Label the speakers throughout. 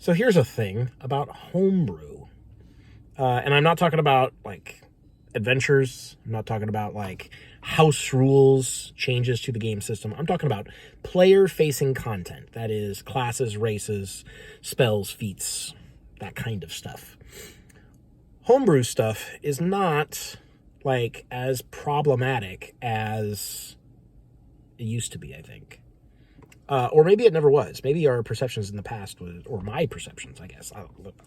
Speaker 1: So here's a thing about homebrew. And I'm not talking about like adventures. I'm not talking about like house rules, changes to the game system. I'm talking about player-facing content. That is classes, races, spells, feats, that kind of stuff. Homebrew stuff is not like as problematic as it used to be, I think. Or maybe it never was. Maybe our perceptions in the past was, or my perceptions, I guess.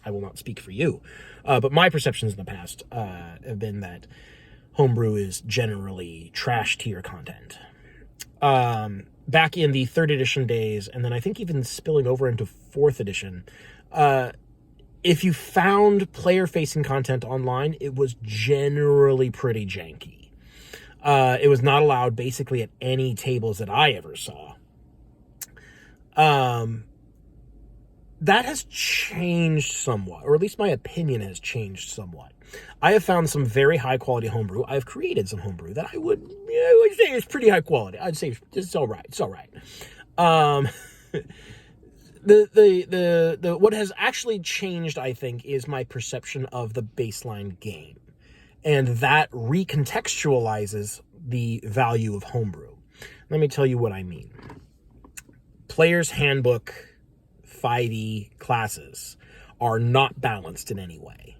Speaker 1: I will not speak for you. But my perceptions in the past have been that homebrew is generally trash tier content. Back in the 3rd edition days, and then I think even spilling over into 4th edition, if you found player-facing content online, it was generally pretty janky. It was not allowed basically at any tables that I ever saw. That has changed somewhat, or at least my opinion has changed somewhat. I have found some very high quality homebrew. I've created some homebrew that I would say is pretty high quality. I'd say it's all right. It's all right. The what has actually changed, I think, is my perception of the baseline game, and that recontextualizes the value of homebrew. Let me tell you what I mean. Player's Handbook 5e classes are not balanced in any way.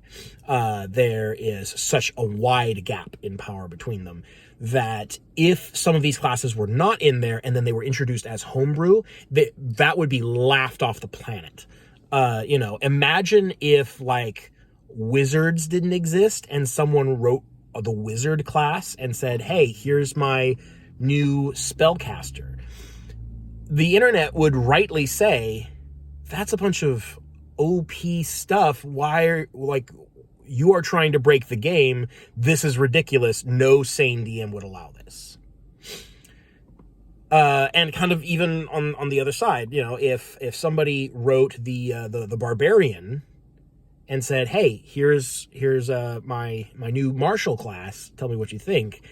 Speaker 1: There is such a wide gap in power between them that if some of these classes were not in there and then they were introduced as homebrew, that would be laughed off the planet. Imagine if like wizards didn't exist and someone wrote the wizard class and said, hey, here's my new spellcaster. The internet would rightly say, that's a bunch of OP stuff. Why, you are trying to break the game. This is ridiculous. No sane DM would allow this. And kind of even on the other side, if somebody wrote the barbarian and said, hey, here's my new martial class. Tell me what you think.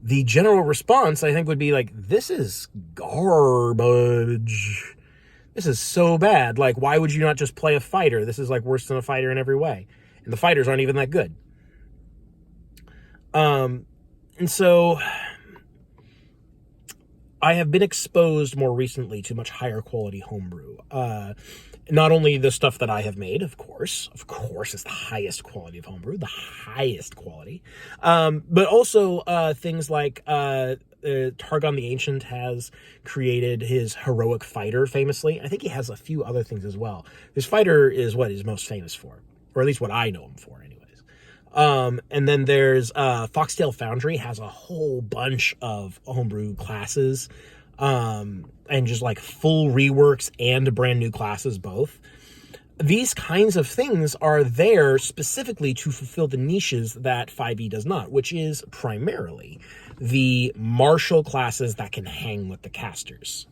Speaker 1: The general response, I think, would be like, this is garbage. This is so bad. Like, why would you not just play a fighter? This is like worse than a fighter in every way. And the fighters aren't even that good. And so I have been exposed more recently to much higher quality homebrew. Not only the stuff that I have made, of course, it's the highest quality of homebrew, the highest quality, but also things like Targon the Ancient has created his heroic fighter famously. I think he has a few other things as well. His fighter is what he's most famous for, or at least what I know him for anyways. And then there's Foxtail Foundry has a whole bunch of homebrew classes, and just like full reworks and brand new classes both. These kinds of things are there specifically to fulfill the niches that 5e does not, which is primarily the martial classes that can hang with the casters.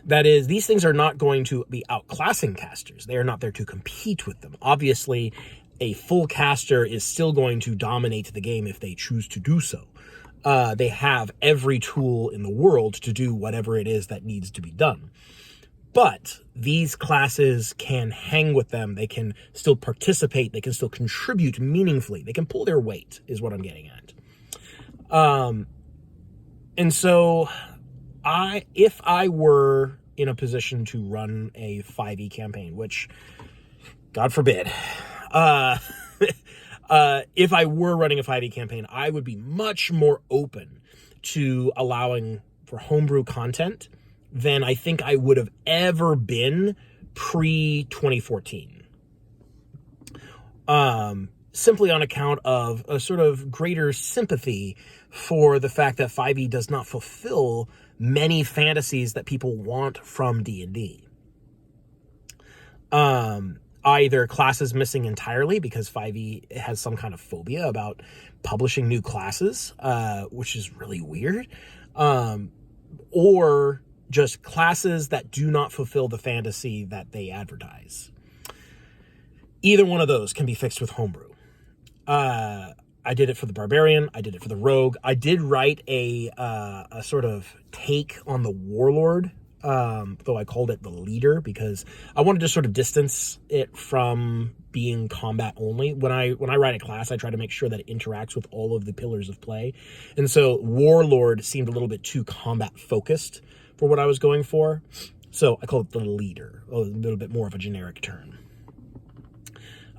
Speaker 1: That is, these things are not going to be outclassing casters. They are not there to compete with them. Obviously, a full caster is still going to dominate the game if they choose to do so. They have every tool in the world to do whatever it is that needs to be done. But these classes can hang with them. They can still participate. They can still contribute meaningfully. They can pull their weight, is what I'm getting at. And so if I were in a position to run a 5e campaign, which, God forbid, if I were running a 5e campaign, I would be much more open to allowing for homebrew content than I think I would have ever been pre-2014. Simply on account of a sort of greater sympathy for the fact that 5e does not fulfill many fantasies that people want from D&D. Either classes missing entirely because 5e has some kind of phobia about publishing new classes, which is really weird, or just classes that do not fulfill the fantasy that they advertise. Either one of those can be fixed with homebrew. I did it for the barbarian. I did it for the rogue. I did write a sort of take on the warlord though I called it the leader because I wanted to sort of distance it from being combat only. When I write a class, I try to make sure that it interacts with all of the pillars of play. And so Warlord seemed a little bit too combat focused for what I was going for. So I called it the leader, a little bit more of a generic term.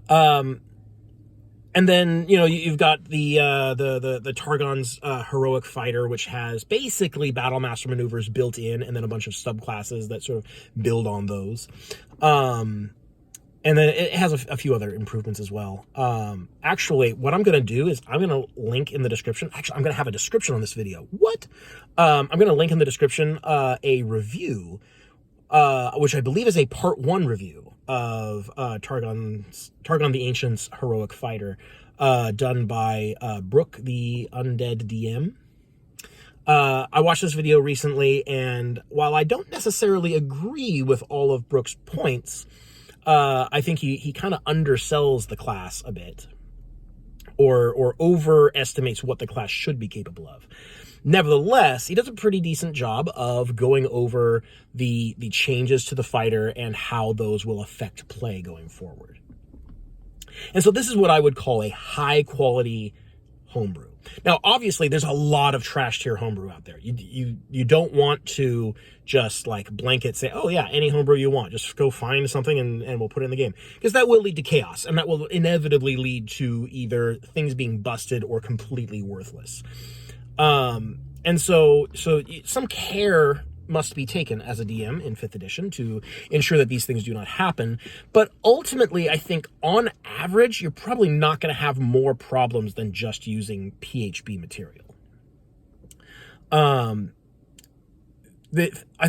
Speaker 1: And then, you know, you've got the Targon's heroic fighter, which has basically battle master maneuvers built in, and then a bunch of subclasses that sort of build on those. And then it has a few other improvements as well. Actually, what I'm going to do is I'm going to link in the description. Actually, I'm going to have a description on this video. What? I'm going to link in the description a review, which I believe is a part 1 review of Targon the Ancient's heroic fighter, done by Brooke the Undead DM. I watched this video recently, and while I don't necessarily agree with all of Brooke's points, I think he kind of undersells the class a bit, or overestimates what the class should be capable of. Nevertheless, he does a pretty decent job of going over the changes to the fighter and how those will affect play going forward. And so this is what I would call a high-quality homebrew. Now, obviously, there's a lot of trash tier homebrew out there. You don't want to just like blanket say, oh yeah, any homebrew you want, just go find something and we'll put it in the game, because that will lead to chaos, and that will inevitably lead to either things being busted or completely worthless. And so some care must be taken as a DM in 5th edition to ensure that these things do not happen. But ultimately, I think on average, you're probably not going to have more problems than just using PHB material. I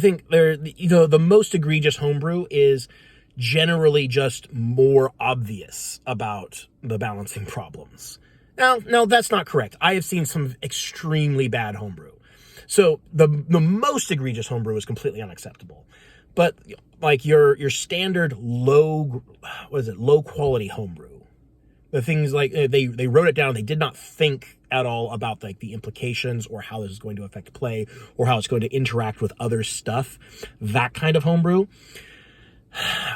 Speaker 1: think the most egregious homebrew is generally just more obvious about the balancing problems. Now, that's not correct. I have seen some extremely bad homebrew. So the most egregious homebrew is completely unacceptable. But like your standard low quality homebrew, the things like they wrote it down, they did not think at all about like the implications or how this is going to affect play or how it's going to interact with other stuff. That kind of homebrew,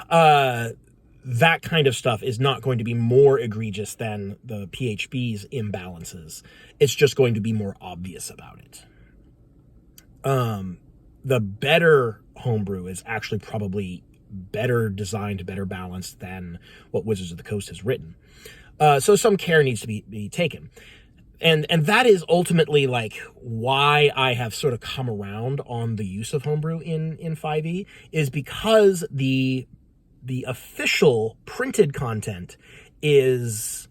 Speaker 1: that kind of stuff is not going to be more egregious than the PHB's imbalances. It's just going to be more obvious about it. The better homebrew is actually probably better designed, better balanced than what Wizards of the Coast has written. So some care needs to be taken. And that is ultimately like why I have sort of come around on the use of homebrew in 5e, is because the official printed content is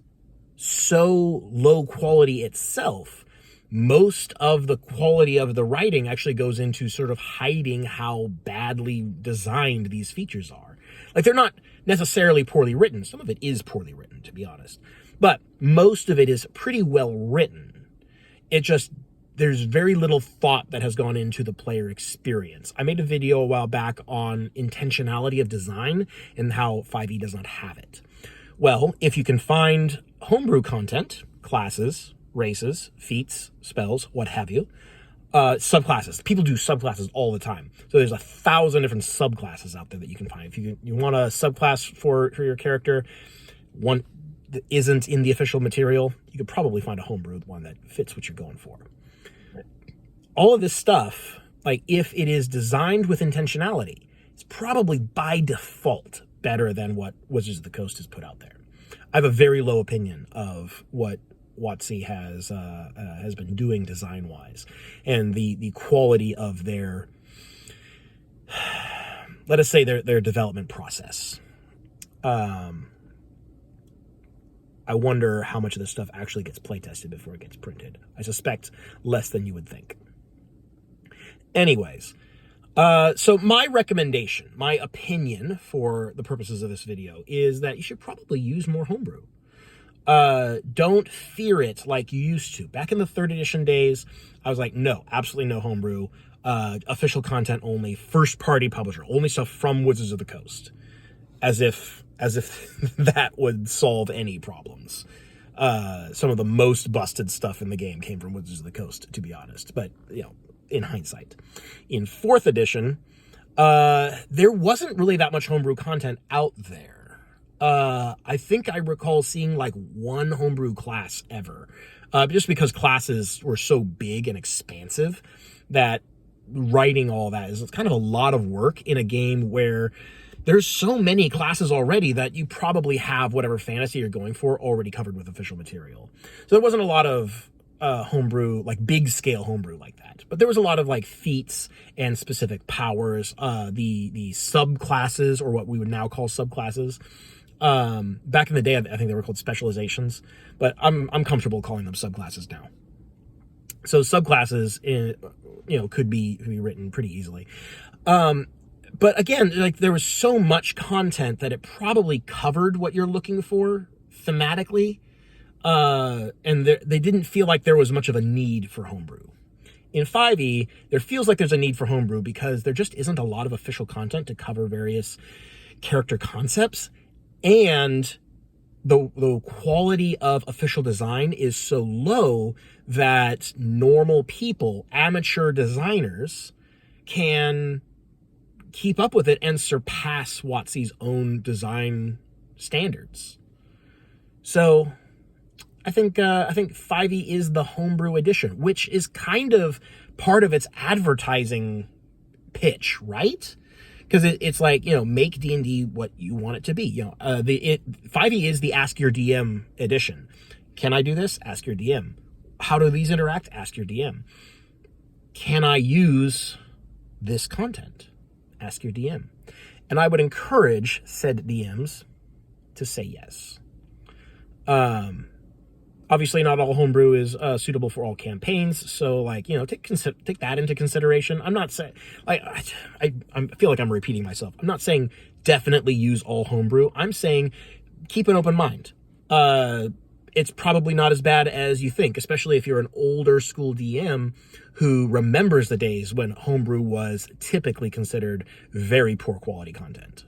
Speaker 1: so low quality itself. Most of the quality of the writing actually goes into sort of hiding how badly designed these features are. Like, they're not necessarily poorly written. Some of it is poorly written, to be honest. But most of it is pretty well written. There's very little thought that has gone into the player experience. I made a video a while back on intentionality of design and how 5e does not have it. Well, if you can find homebrew content, classes, races, feats, spells, what have you, subclasses. People do subclasses all the time. So there's 1,000 different subclasses out there that you can find. If you want a subclass for your character, one that isn't in the official material, you could probably find a homebrew one that fits what you're going for. All of this stuff, like if it is designed with intentionality, it's probably by default better than what Wizards of the Coast has put out there. I have a very low opinion of what WotC has been doing design-wise, and the quality of their, let us say, their development process. I wonder how much of this stuff actually gets playtested before it gets printed. I suspect less than you would think. Anyways, so my recommendation, my opinion for the purposes of this video is that you should probably use more homebrew. Don't fear it like you used to. Back in the 3rd edition days, I was like, no, absolutely no homebrew, official content only, first party publisher, only stuff from Wizards of the Coast. As if that would solve any problems. Some of the most busted stuff in the game came from Wizards of the Coast, to be honest, but, you know, in hindsight. In 4th edition, There wasn't really that much homebrew content out there. I think I recall seeing like one homebrew class ever, just because classes were so big and expansive that writing all that is kind of a lot of work in a game where there's so many classes already that you probably have whatever fantasy you're going for already covered with official material. So there wasn't a lot of homebrew, like big scale homebrew like that. But there was a lot of like feats and specific powers, the subclasses, or what we would now call subclasses. Back in the day, I think they were called specializations, but I'm comfortable calling them subclasses now. So subclasses, could be written pretty easily. But again, like there was so much content that it probably covered what you're looking for thematically. And they didn't feel like there was much of a need for homebrew. In 5e, there feels like there's a need for homebrew because there just isn't a lot of official content to cover various character concepts, and the quality of official design is so low that normal people, amateur designers, can keep up with it and surpass WotC's own design standards. So I think 5e is the homebrew edition, which is kind of part of its advertising pitch, right? Because it's like, make D&D what you want it to be. 5e is the Ask Your DM edition. Can I do this? Ask your DM. How do these interact? Ask your DM. Can I use this content? Ask your DM. And I would encourage said DMs to say yes. Obviously, not all homebrew is suitable for all campaigns, so take that into consideration. I'm not saying I feel like I'm repeating myself. I'm not saying definitely use all homebrew. I'm saying keep an open mind. It's probably not as bad as you think, especially if you're an older school DM who remembers the days when homebrew was typically considered very poor quality content.